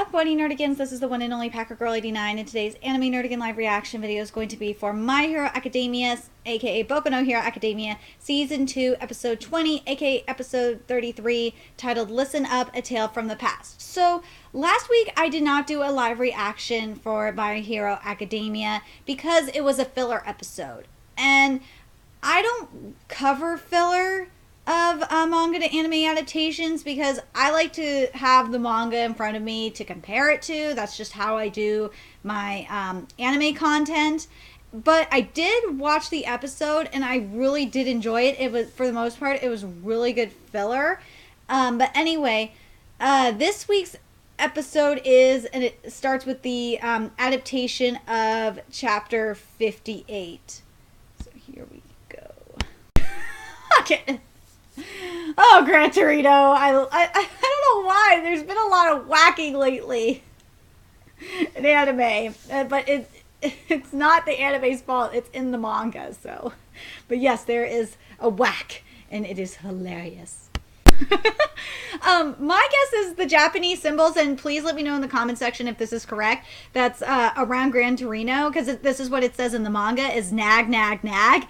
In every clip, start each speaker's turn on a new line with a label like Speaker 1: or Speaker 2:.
Speaker 1: up, Bunny Nerdigans? This is the one and only Packer Girl 89, and today's Anime Nerdigan live reaction video is going to be for My Hero Academia, aka Boku no Hero Academia, Season 2, Episode 20, aka Episode 33, titled Listen Up, A Tale from the Past. So, last week I did not do a live reaction for My Hero Academia because it was a filler episode. And I don't cover filler of manga to anime adaptations because I like to have the manga in front of me to compare it to. That's just how I do my anime content. But I did watch the episode and I really did enjoy it. It was, for the most part, it was really good filler. But anyway, this week's episode is, and it starts with the adaptation of chapter 58. So here we go. Okay. Oh, Gran Torino. I don't know why. There's been a lot of whacking lately in anime. But it's not the anime's fault. It's in the manga. So, but yes, there is a whack. And it is hilarious. My guess is the Japanese symbols. And please let me know in the comment section if this is correct. That's around Gran Torino. Because this is what it says in the manga. Is nag, nag, nag.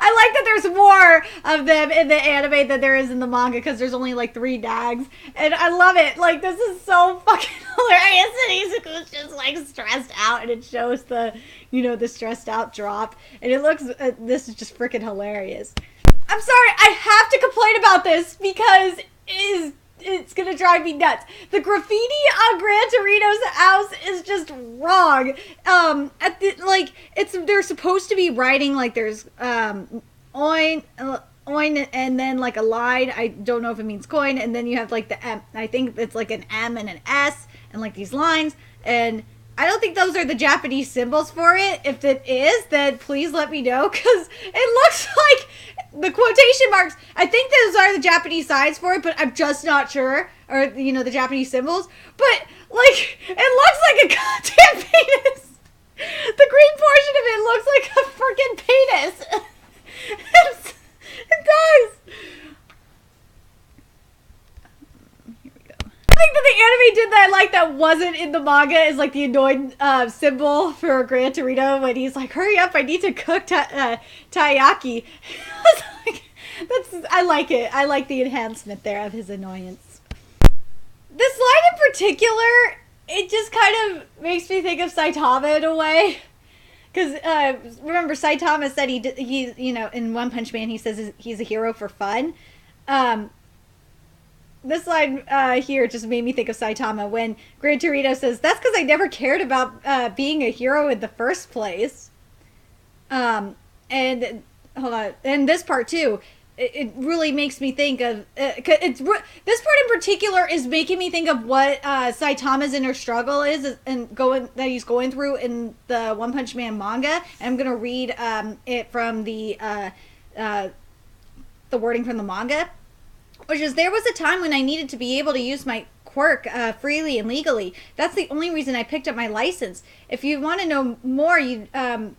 Speaker 1: I like that there's more of them in the anime than there is in the manga because there's only like 3 nags. And I love it. Like, this is so fucking hilarious. And Izuku's just like stressed out and it shows the, you know, the stressed out drop. And it looks, this is just freaking hilarious. I'm sorry, I have to complain about this because it's gonna drive me nuts. The graffiti on Gran Torino's house is just wrong. They're supposed to be writing like there's oin and then like a line. I don't know if it means coin, and then you have like the M. I think it's like an M and an S and like these lines. And I don't think those are the Japanese symbols for it. If it is, then please let me know because it looks like the quotation marks. I think those are the Japanese signs for it, but I'm just not sure. Or, you know, the Japanese symbols. But, like, it looks like a goddamn penis. The green portion of it looks like a freaking penis. It does. Here we go. I think that the anime did that, like, that wasn't in the manga is, like, the annoyed symbol for Gran Torino when he's like, hurry up, I need to cook taiyaki. I like it. I like the enhancement there of his annoyance. This line in particular, it just kind of makes me think of Saitama in a way. Because, remember, Saitama said he's, you know, in One Punch Man, he says he's a hero for fun. This line here just made me think of Saitama when Gran Torino says, that's because I never cared about being a hero in the first place. And, hold on, and this part too. It really makes me think of this part in particular is making me think of what Saitama's inner struggle is and that he's going through in the One Punch Man manga. And I'm gonna read it from the wording from the manga, which is, there was a time when I needed to be able to use my quirk freely and legally. That's the only reason I picked up my license. If you want to know more, you'd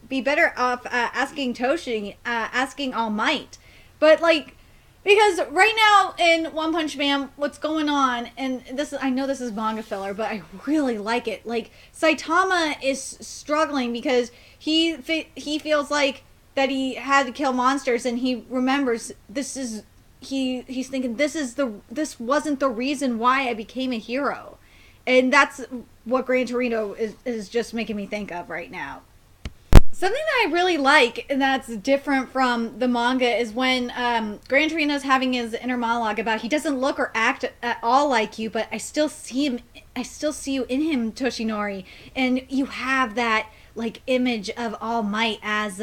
Speaker 1: be better off asking Toshi, asking All Might. But, like, because right now in One Punch Man, what's going on, and this, I know this is manga filler, but I really like it. Like, Saitama is struggling because he feels like that he had to kill monsters, and he remembers this is, he's thinking this wasn't the reason why I became a hero. And that's what Gran Torino is just making me think of right now. Something that I really like, and that's different from the manga, is when Gran Torino's having his inner monologue about he doesn't look or act at all like you, but I still see him. I still see you in him, Toshinori, and you have that like image of All Might as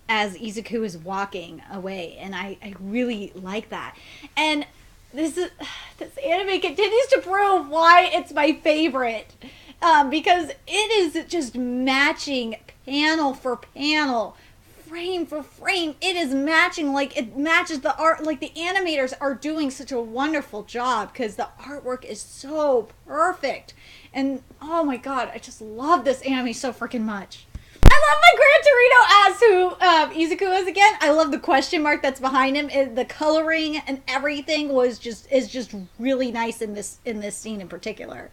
Speaker 1: Izuku is walking away, and I really like that. And this anime continues to prove why it's my favorite, because it is just matching panel for panel, frame for frame. It is matching, like it matches the art. Like the animators are doing such a wonderful job because the artwork is so perfect. And oh my god, I just love this anime so freaking much. love my Gran Torino as who Izuku is again. I love the question mark that's behind him. The coloring and everything is just really nice in this scene in particular.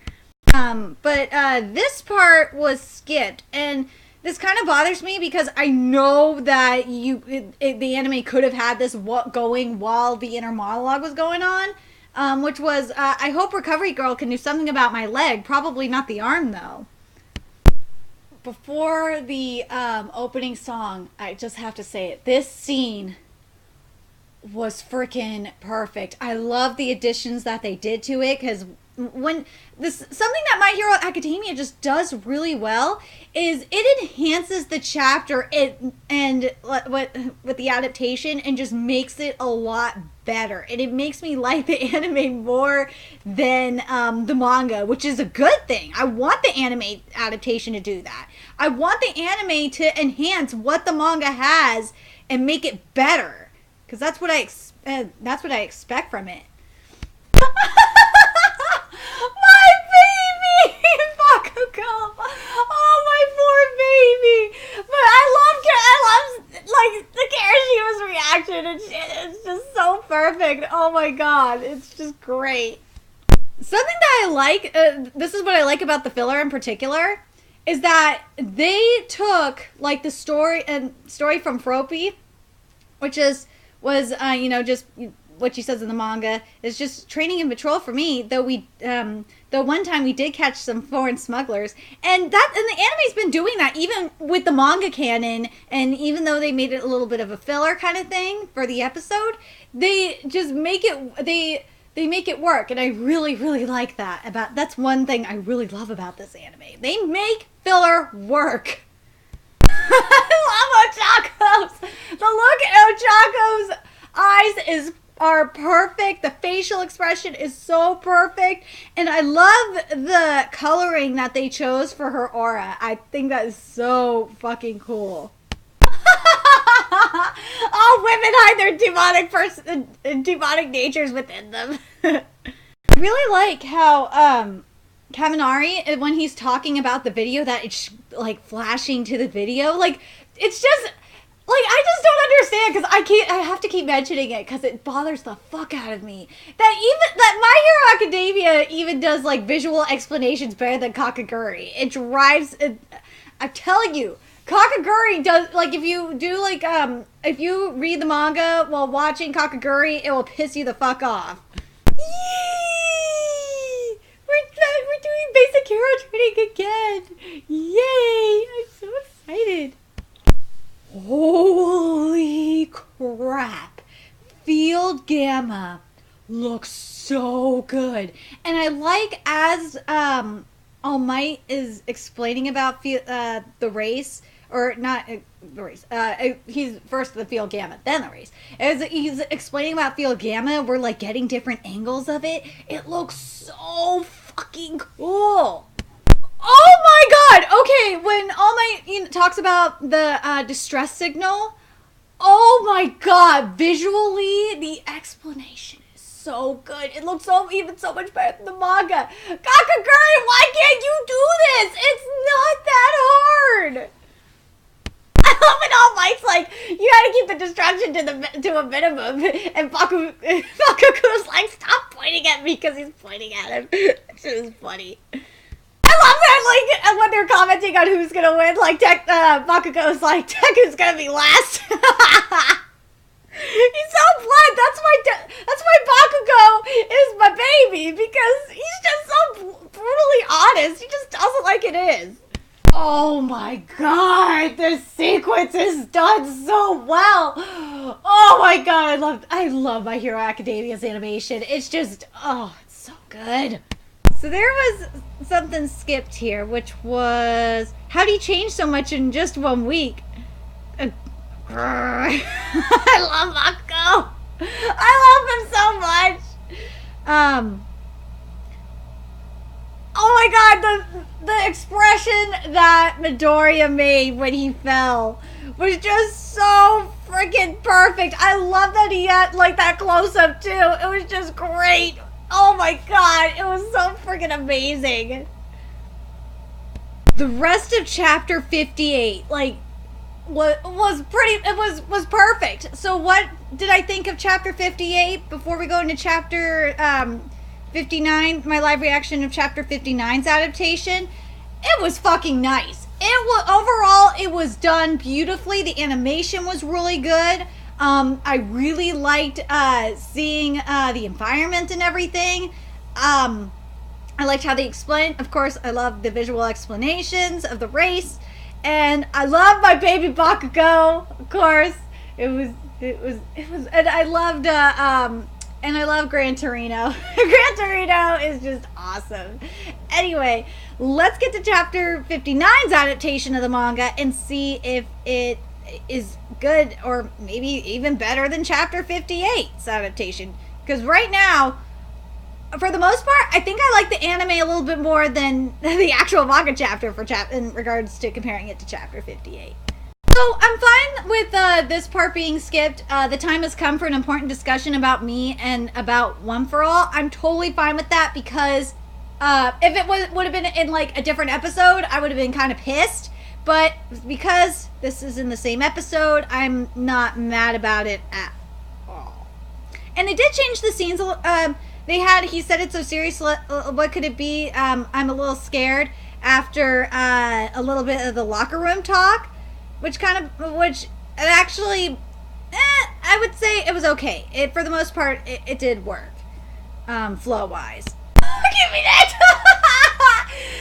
Speaker 1: But this part was skipped, and this kind of bothers me because I know that the anime could have had this going while the inner monologue was going on, which was I hope Recovery Girl can do something about my leg. Probably not the arm though. Before the opening song, I just have to say it. This scene was freaking perfect. I love the additions that they did to it, because something that My Hero Academia just does really well is it enhances the chapter and with the adaptation and just makes it a lot better, and it makes me like the anime more than the manga, which is a good thing. I want the anime adaptation to do that. I want the anime to enhance what the manga has and make it better, because that's what I expect from it. My baby! Bakugo! Oh, my poor baby! But I love like the Kirishima reaction and shit. It's just so perfect. Oh my god, it's just great. Something that I like, this is what I like about the filler in particular, is that they took like the story from Froppy, which was just what she says in the manga is just training and patrol for me. Though one time we did catch some foreign smugglers, and the anime's been doing that even with the manga canon. And even though they made it a little bit of a filler kind of thing for the episode, they just make it they make it work, and I really really like that. That's one thing I really love about this anime. They make filler work. I love Ochako's. The look in Ochako's eyes are perfect. The facial expression is so perfect, and I love the coloring that they chose for her aura. I think that is so fucking cool. All women hide their demonic natures within them. I really like how Kaminari, when he's talking about the video, that it's like flashing to the video, like it's just like, I just don't understand, because I have to keep mentioning it because it bothers the fuck out of me that My Hero Academia even does like visual explanations better than Kakaguri. I'm telling you, Kakaguri does, like, if you do like if you read the manga while watching Kakaguri, it will piss you the fuck off. Yay! We're doing basic hero training again. Yay! I'm so excited. Holy crap. Field Gamma looks so good. And I like, as All Might is explaining about the race, or not the race. He's first the Field Gamma, then the race. As he's explaining about Field Gamma, we're like getting different angles of it. It looks so fucking cool. Oh my god! Okay, when All Might talks about the distress signal, oh my god, visually, the explanation is so good. It looks even so much better than the manga. Kakaguri, why can't you do this? It's not that hard! I love it. All Might's like, you gotta keep the distraction to a minimum, and Bakugo's like, stop pointing at me, because he's pointing at him. It's just funny. I love that, like, when they're commenting on who's gonna win, like, Bakugo's like, Deku's gonna be last. He's so blunt. That's why Bakugo is my baby, because he's just so brutally honest. He just tells it like it is. Oh my god, this sequence is done so well. Oh my god, I love My Hero Academia's animation. It's just, oh, it's so good. So there was something skipped here, which was, how do you change so much in just 1 week? I love Mako. I love him so much. Oh my god, the expression that Midoriya made when he fell was just so freaking perfect. I love that he had like that close-up too. It was just great. Oh my god, it was so freaking amazing. The rest of chapter 58, like, was perfect. So what did I think of chapter 58 before we go into chapter 59, my live reaction of chapter 59's adaptation? It was fucking nice. It was, overall, it was done beautifully. The animation was really good. I really liked seeing the environment and everything. I liked how they explained. Of course, I love the visual explanations of the race. And I love my baby Bakugo, of course. It was, and I loved, and I love Gran Torino. Gran Torino is just awesome. Anyway, let's get to chapter 59's adaptation of the manga and see if it is good or maybe even better than chapter 58's adaptation. Because right now, for the most part, I think I like the anime a little bit more than the actual manga chapter in regards to comparing it to chapter 58. So I'm fine with this part being skipped. The time has come for an important discussion about me and about One for All. I'm totally fine with that because if it would have been in like a different episode, I would have been kind of pissed. But because this is in the same episode, I'm not mad about it at all. And they did change the scenes. He said it so serious. What could it be? I'm a little scared after a little bit of the locker room talk, which actually, I would say it was okay. For the most part, it did work, flow wise. Give me that.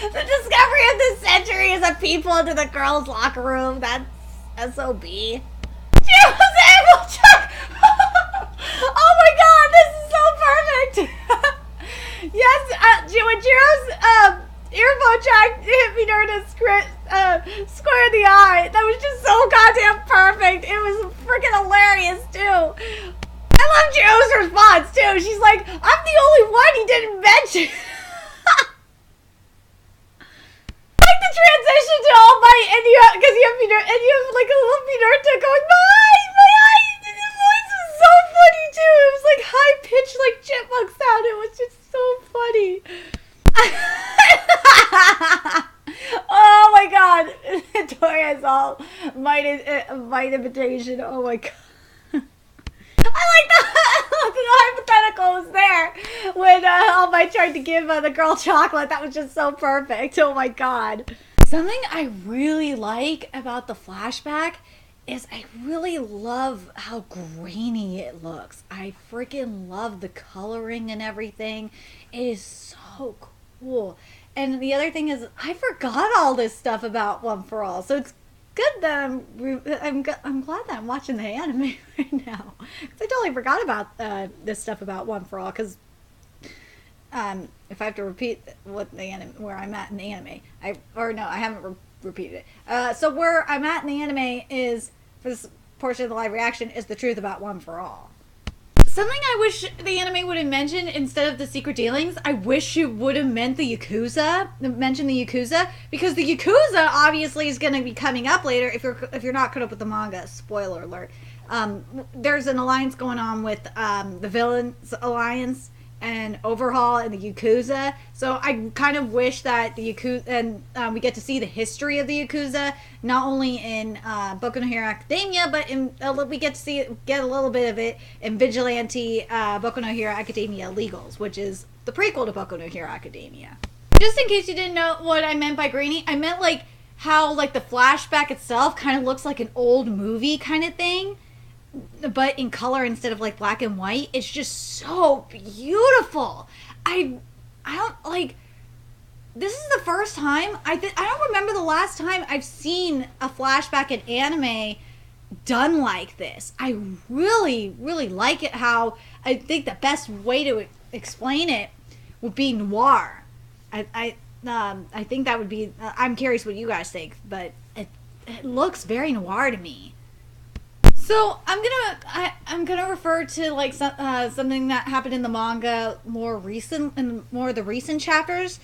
Speaker 1: The discovery of the century is a peephole into the girls' locker room. That's SOB. She was able to. Oh my god, this is so perfect! Yes, when Jiro's earphone jack hit me during a square in the eye, that was just so goddamn perfect. It was freaking hilarious, too. I love Jiro's response, too. She's like, I'm the only one he didn't mention. Like the transition to All Might, and you have like a little Minarta going, my eye. His voice was so funny too. It was like high pitched, like chipmunk sound. It was just so funny. Oh my god, Toria's All Might imitation. Oh my god. I like the hypothetical was there when All Might tried to give the girl chocolate. That was just so perfect. Oh my god. Something I really like about the flashback is I really love how grainy it looks. I freaking love the coloring and everything. It is so cool. And the other thing is I forgot all this stuff about One for All. So it's good that I'm glad that I'm watching the anime right now. Because I totally forgot about this stuff about One for All. Because if I have to repeat where I'm at in the anime, I haven't repeated it. So where I'm at in the anime is, for this portion of the live reaction, is the truth about One for All. Something I wish the anime would have mentioned instead of the secret dealings, I wish it would have mentioned the Yakuza, because the Yakuza obviously is going to be coming up later if you're not caught up with the manga. Spoiler alert. There's an alliance going on with the Villains Alliance and Overhaul and the Yakuza. So I kind of wish that the Yakuza, and we get to see the history of the Yakuza, not only in Boku no Hero Academia, but we get to get a little bit of it in Vigilante Boku no Hero Academia Legals, which is the prequel to Boku no Hero Academia. Just in case you didn't know what I meant by grainy, I meant like how like the flashback itself kind of looks like an old movie kind of thing, but in color instead of like black and white. It's just so beautiful. I don't like, this is the first time I don't remember the last time I've seen a flashback in anime done like this. I really, really like it. How I think the best way to explain it would be noir. I think that would be, I'm curious what you guys think, but it looks very noir to me. So I'm gonna refer to like something that happened in the manga more of the recent chapters.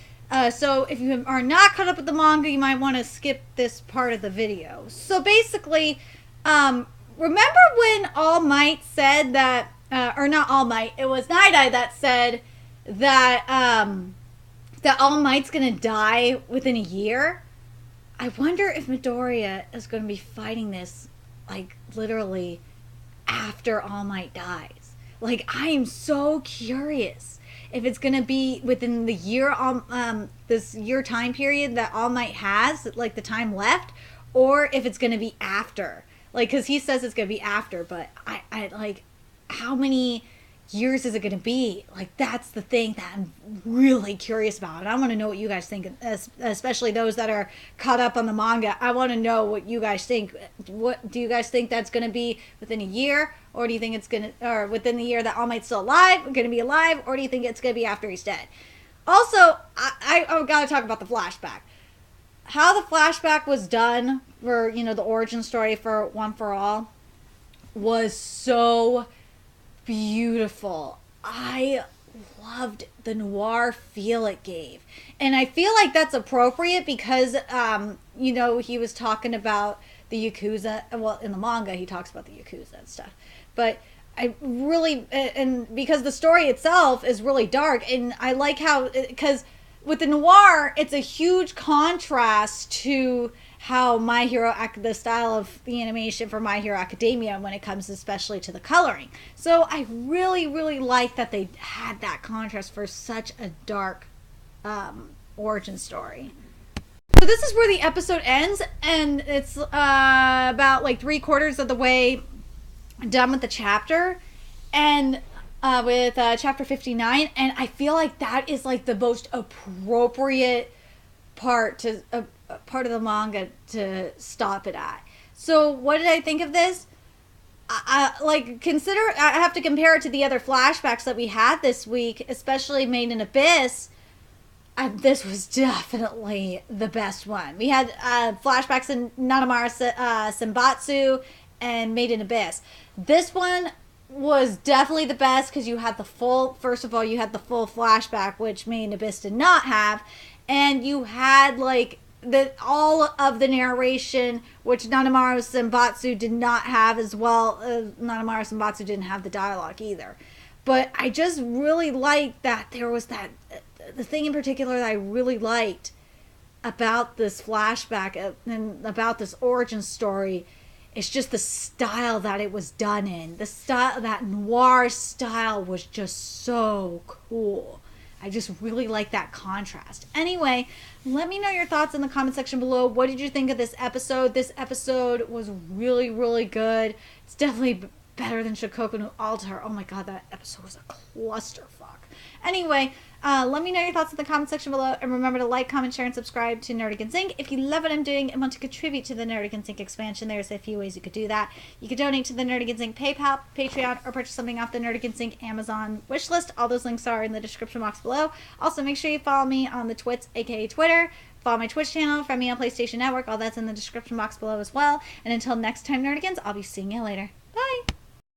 Speaker 1: So if you are not caught up with the manga, you might want to skip this part of the video. So basically, remember when All Might said that, or not All Might, it was Night-Eye that said that that All Might's gonna die within a year. I wonder if Midoriya is going to be fighting this, like, literally after All Might dies. Like, I am so curious if it's going to be within the year, this year time period that All Might has, like the time left, or if it's going to be after. Like, because he says it's going to be after, but I like, how many years is it going to be? Like, that's the thing that I'm really curious about. And I want to know what you guys think, especially those that are caught up on the manga. I want to know what you guys think. What do you guys think that's going to be within a year? Or do you think it's going to, or within the year that All Might's still alive, going to be alive? Or do you think it's going to be after he's dead? Also, I've got to talk about the flashback. How the flashback was done for, you know, the origin story for One for All was so beautiful. I loved the noir feel it gave. And I feel like that's appropriate because, you know, he was talking about the Yakuza. Well, in the manga, he talks about the Yakuza and stuff. But I really, and because the story itself is really dark, and I like how, because with the noir, it's a huge contrast to how the style of the animation for My Hero Academia when it comes especially to the coloring. So I really, really like that they had that contrast for such a dark origin story. So this is where the episode ends, and it's about like 3/4 of the way done with the chapter, and with chapter 59, and I feel like that is like the most appropriate part of the manga to stop it at. So what did I think of this? I have to compare it to the other flashbacks that we had this week, especially Made in Abyss. This was definitely the best one. We had flashbacks in Nanamara Senbatsu and Made in Abyss. This one was definitely the best because you had the full, first of all, you had the full flashback, which Made in Abyss did not have, and you had like all of the narration, which Nanamaru Senbatsu did not have as well. Nanamaru Senbatsu didn't have the dialogue either. But I just really liked that there was that, the thing in particular that I really liked about this flashback and about this origin story is just the style that it was done in. The style, that noir style was just so cool. I just really like that contrast. Anyway, let me know your thoughts in the comment section below. What did you think of this episode? This episode was really, really good. It's definitely better than Shikoku no Altar. Oh my god, that episode was a clusterfuck. Anyway, let me know your thoughts in the comment section below. And remember to like, comment, share, and subscribe to Nerdigans Inc. If you love what I'm doing and want to contribute to the Nerdigans Inc. expansion, there's a few ways you could do that. You could donate to the Nerdigans Inc. PayPal, Patreon, or purchase something off the Nerdigans Inc. Amazon wishlist. All those links are in the description box below. Also, make sure you follow me on the Twits, aka Twitter. Follow my Twitch channel, find me on PlayStation Network. All that's in the description box below as well. And until next time, Nerdigans, I'll be seeing you later.